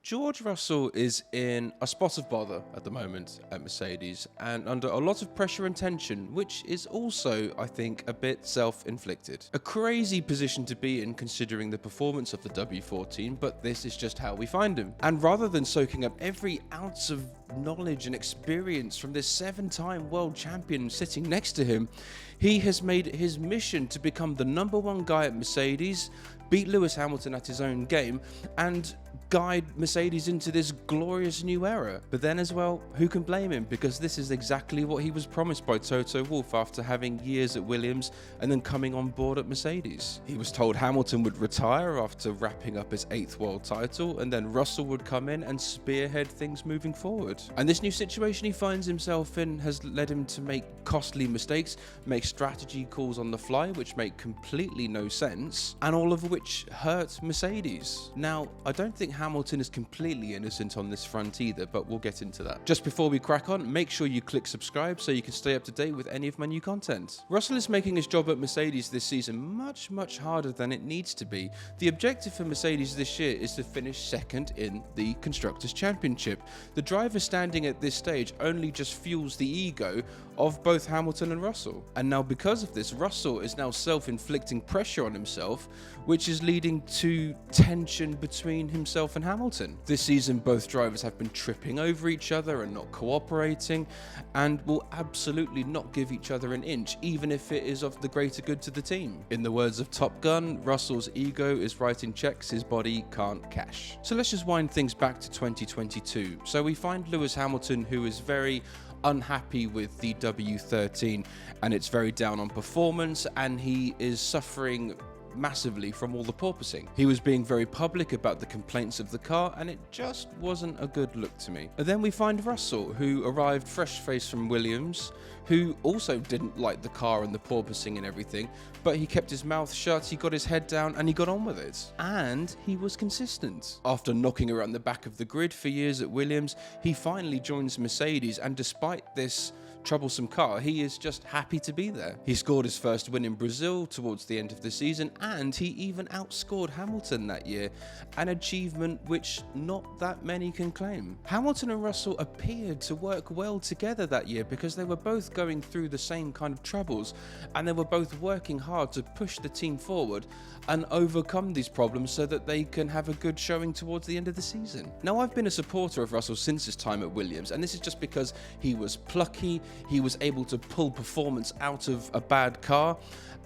George Russell is in a spot of bother at the moment at Mercedes and under a lot of pressure and tension, which is also, I think, a bit self-inflicted. A crazy position to be in considering the performance of the W14, but this is just how we find him. And rather than soaking up every ounce of knowledge and experience from this 7-time world champion sitting next to him, he has made it his mission to become the #1 guy at Mercedes, beat Lewis Hamilton at his own game, and guide Mercedes into this glorious new era. But then as well, who can blame him? Because this is exactly what he was promised by Toto Wolff after having years at Williams and then coming on board at Mercedes. He was told Hamilton would retire after wrapping up his 8th world title, and then Russell would come in and spearhead things moving forward. And this new situation he finds himself in has led him to make costly mistakes, make strategy calls on the fly which make completely no sense, and all of which hurt Mercedes. Now, I don't think Hamilton is completely innocent on this front either, but we'll get into that. Just before we crack on, make sure you click subscribe so you can stay up to date with any of my new content. Russell is making his job at Mercedes this season much harder than it needs to be. The objective for Mercedes this year is to finish second in the Constructors' Championship. The driver standing at this stage only just fuels the ego of both Hamilton and Russell. And now because of this, Russell is now self-inflicting pressure on himself, which is leading to tension between himself and Hamilton. This season, both drivers have been tripping over each other and not cooperating, and will absolutely not give each other an inch, even if it is of the greater good to the team. In the words of Top Gun, Russell's ego is writing checks his body can't cash. So let's just wind things back to 2022. So we find Lewis Hamilton, who is very unhappy with the W13, and it's very down on performance, and he is suffering massively from all the porpoising. He was being very public about the complaints of the car, and it just wasn't a good look to me. And then we find Russell, who arrived fresh-faced from Williams, who also didn't like the car and the porpoising and everything, but he kept his mouth shut, he got his head down, and he got on with it. And he was consistent. After knocking around the back of the grid for years at Williams, he finally joins Mercedes, and despite this troublesome car, he is just happy to be there. He scored his first win in Brazil towards the end of the season, and he even outscored Hamilton that year, an achievement which not that many can claim. Hamilton and Russell appeared to work well together that year because they were both going through the same kind of troubles, and they were both working hard to push the team forward and overcome these problems so that they can have a good showing towards the end of the season. Now, I've been a supporter of Russell since his time at Williams, and this is just because he was plucky, he was able to pull performance out of a bad car,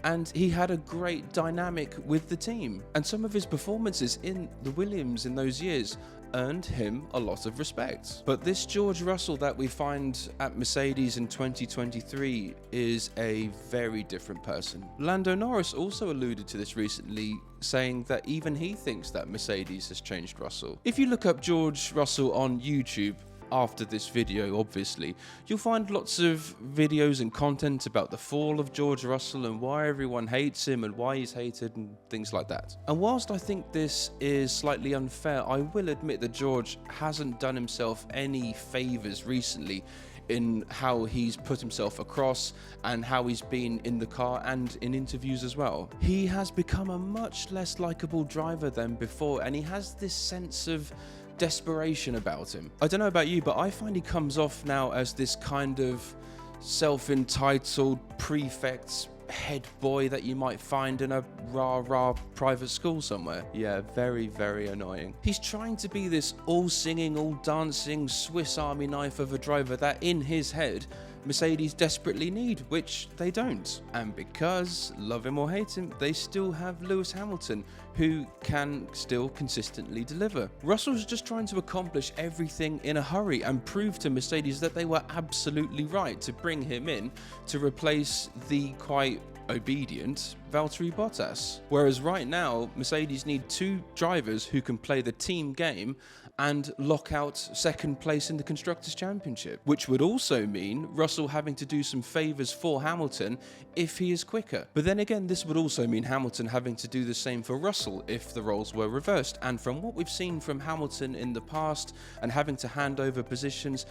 and he had a great dynamic with the team. And some of his performances in the Williams in those years earned him a lot of respect. But this George Russell that we find at Mercedes in 2023 is a very different person. Lando Norris also alluded to this recently, saying that even he thinks that Mercedes has changed Russell. If you look up George Russell on YouTube, after this video, obviously, you'll find lots of videos and content about the fall of George Russell and why everyone hates him and why he's hated and things like that. And whilst I think this is slightly unfair, I will admit that George hasn't done himself any favours recently in how he's put himself across and how he's been in the car and in interviews as well. He has become a much less likeable driver than before, and he has this sense of desperation about him. I don't know about you, but I find he comes off now as this kind of self-entitled prefect head boy that you might find in a rah-rah private school somewhere. Yeah, very annoying. He's trying to be this all-singing, all-dancing Swiss Army knife of a driver that in his head Mercedes desperately need, which they don't. And because, love him or hate him, they still have Lewis Hamilton, who can still consistently deliver. Russell's just trying to accomplish everything in a hurry and prove to Mercedes that they were absolutely right to bring him in to replace the quite obedient Valtteri Bottas. Whereas right now, Mercedes need 2 drivers who can play the team game and lock out second place in the Constructors' Championship, which would also mean Russell having to do some favours for Hamilton if he is quicker. But then again, this would also mean Hamilton having to do the same for Russell if the roles were reversed. And from what we've seen from Hamilton in the past and having to hand over positions,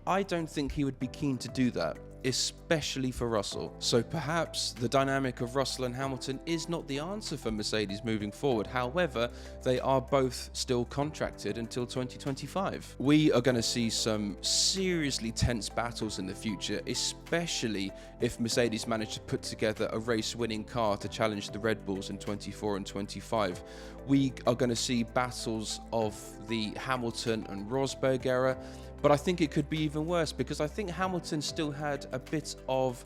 I don't think he would be keen to do that. especially for Russell. So perhaps the dynamic of Russell and Hamilton is not the answer for Mercedes moving forward. However, they are both still contracted until 2025. We are going to see some seriously tense battles in the future, especially if Mercedes manage to put together a race-winning car to challenge the Red Bulls in 24 and 25. We are going to see battles of the Hamilton and Rosberg era, but I think it could be even worse, because I think Hamilton still had a bit of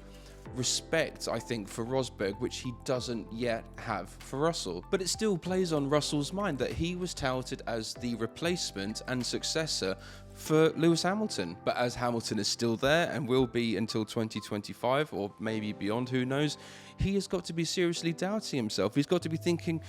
respect, I think, for Rosberg, which he doesn't yet have for Russell. But it still plays on Russell's mind that he was touted as the replacement and successor for Lewis Hamilton. But as Hamilton is still there and will be until 2025 or maybe beyond, who knows, he has got to be seriously doubting himself. He's got to be thinking,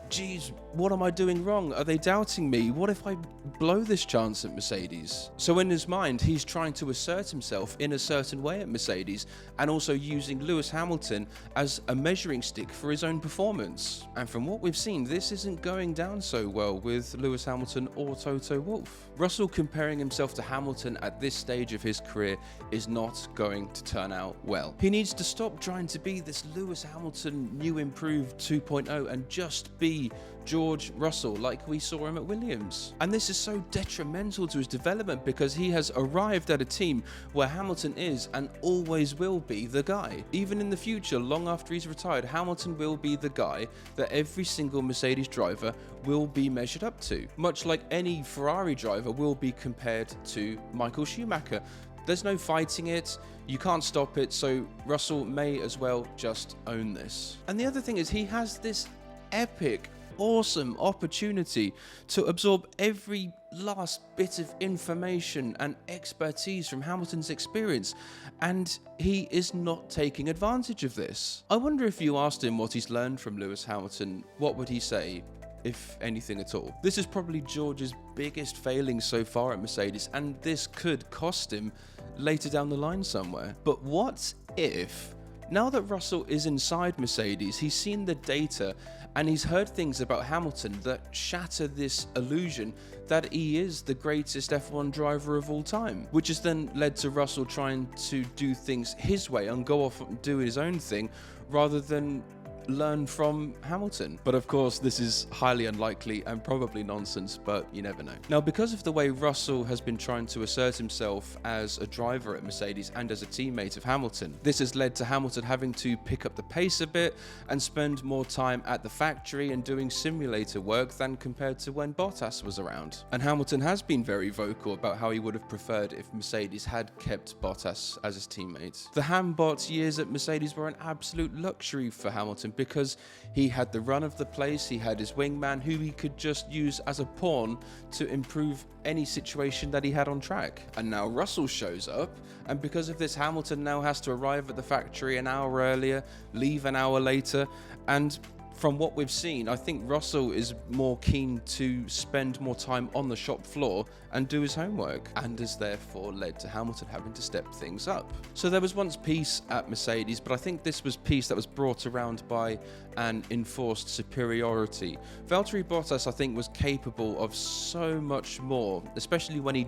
geez, what am I doing wrong? Are they doubting me? What if I blow this chance at Mercedes? So in his mind, he's trying to assert himself in a certain way at Mercedes, and also using Lewis Hamilton as a measuring stick for his own performance. And from what we've seen, this isn't going down so well with Lewis Hamilton or Toto Wolff. Russell comparing himself to Hamilton at this stage of his career is not going to turn out well. He needs to stop trying to be this Lewis Hamilton new improved 2.0 and just be George Russell like we saw him at Williams. And this is so detrimental to his development, because he has arrived at a team where Hamilton is and always will be the guy. Even in the future, long after he's retired, Hamilton will be the guy that every single Mercedes driver will be measured up to, much like any Ferrari driver will be compared to Michael Schumacher. There's no fighting it, you can't stop it, so Russell may as well just own this. And the other thing is, he has this epic, awesome opportunity to absorb every last bit of information and expertise from Hamilton's experience, and he is not taking advantage of this. I wonder if you asked him what he's learned from Lewis Hamilton, what would he say, if anything at all? This is probably George's biggest failing so far at Mercedes, and this could cost him later down the line somewhere. But what if, now that Russell is inside Mercedes, he's seen the data and he's heard things about Hamilton that shatter this illusion that he is the greatest F1 driver of all time, which has then led to Russell trying to do things his way and go off and do his own thing rather than learn from Hamilton. But of course, this is highly unlikely and probably nonsense, but you never know. Now, because of the way Russell has been trying to assert himself as a driver at Mercedes and as a teammate of Hamilton, this has led to Hamilton having to pick up the pace a bit and spend more time at the factory and doing simulator work than compared to when Bottas was around. And Hamilton has been very vocal about how he would have preferred if Mercedes had kept Bottas as his teammate. The Hambot years at Mercedes were an absolute luxury for Hamilton, because he had the run of the place, he had his wingman who he could just use as a pawn to improve any situation that he had on track. And now Russell shows up, and because of this, Hamilton now has to arrive at the factory an hour earlier, leave an hour later, and from what we've seen, I think Russell is more keen to spend more time on the shop floor and do his homework, and has therefore led to Hamilton having to step things up. So there was once peace at Mercedes, but I think this was peace that was brought around by an enforced superiority. Valtteri Bottas, I think, was capable of so much more, especially when he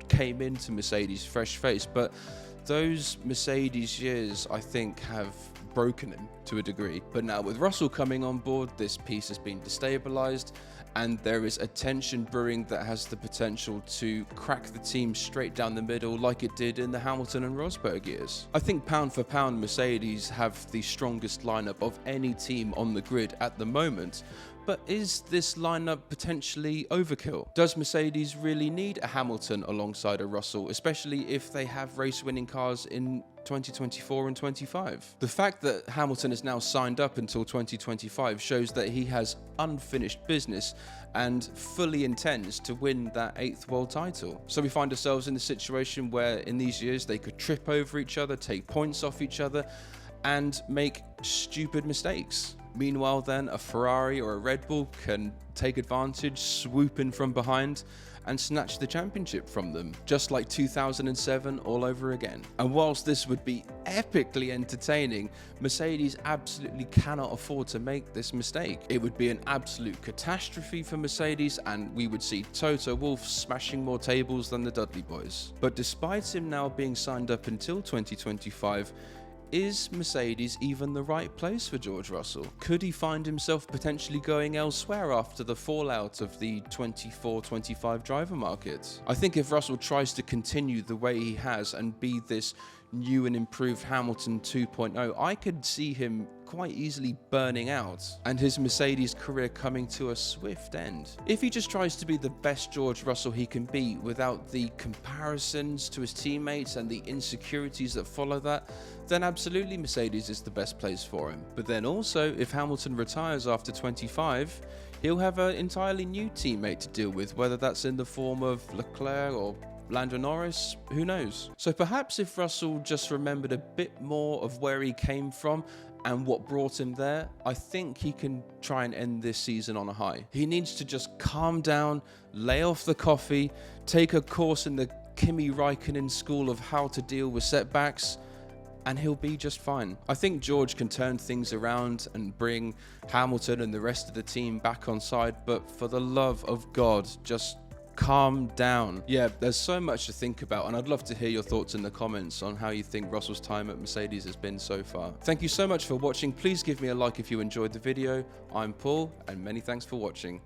came into Mercedes fresh-faced, but those Mercedes years, I think, have broken him to a degree. But now with Russell coming on board, this piece has been destabilized, and there is a tension brewing that has the potential to crack the team straight down the middle like it did in the Hamilton and Rosberg years. I think pound for pound, Mercedes have the strongest lineup of any team on the grid at the moment. But is this lineup potentially overkill? Does Mercedes really need a Hamilton alongside a Russell, especially if they have race-winning cars in 2024 and 25? The fact that Hamilton is now signed up until 2025 shows that he has unfinished business and fully intends to win that 8th world title. So we find ourselves in a situation where in these years they could trip over each other, take points off each other, and make stupid mistakes. Meanwhile then, a Ferrari or a Red Bull can take advantage, swoop in from behind, and snatch the championship from them, just like 2007 all over again. And whilst this would be epically entertaining, Mercedes absolutely cannot afford to make this mistake. It would be an absolute catastrophe for Mercedes, and we would see Toto Wolff smashing more tables than the Dudley boys. But despite him now being signed up until 2025, is Mercedes even the right place for George Russell? Could he find himself potentially going elsewhere after the fallout of the 24-25 driver market? I think if Russell tries to continue the way he has and be this new and improved Hamilton 2.0, I could see him quite easily burning out and his Mercedes career coming to a swift end. If he just tries to be the best George Russell he can be without the comparisons to his teammates and the insecurities that follow that, then absolutely Mercedes is the best place for him. But then also, if Hamilton retires after 25, he'll have an entirely new teammate to deal with, whether that's in the form of Leclerc or Lando Norris, who knows? So perhaps if Russell just remembered a bit more of where he came from and what brought him there, I think he can try and end this season on a high. He needs to just calm down, lay off the coffee, take a course in the Kimi Raikkonen school of how to deal with setbacks, and he'll be just fine. I think George can turn things around and bring Hamilton and the rest of the team back on side, but for the love of God, just calm down. Yeah, there's so much to think about, and I'd love to hear your thoughts in the comments on how you think Russell's time at Mercedes has been so far. Thank you so much for watching. Please give me a like if you enjoyed the video. I'm Paul, and many thanks for watching.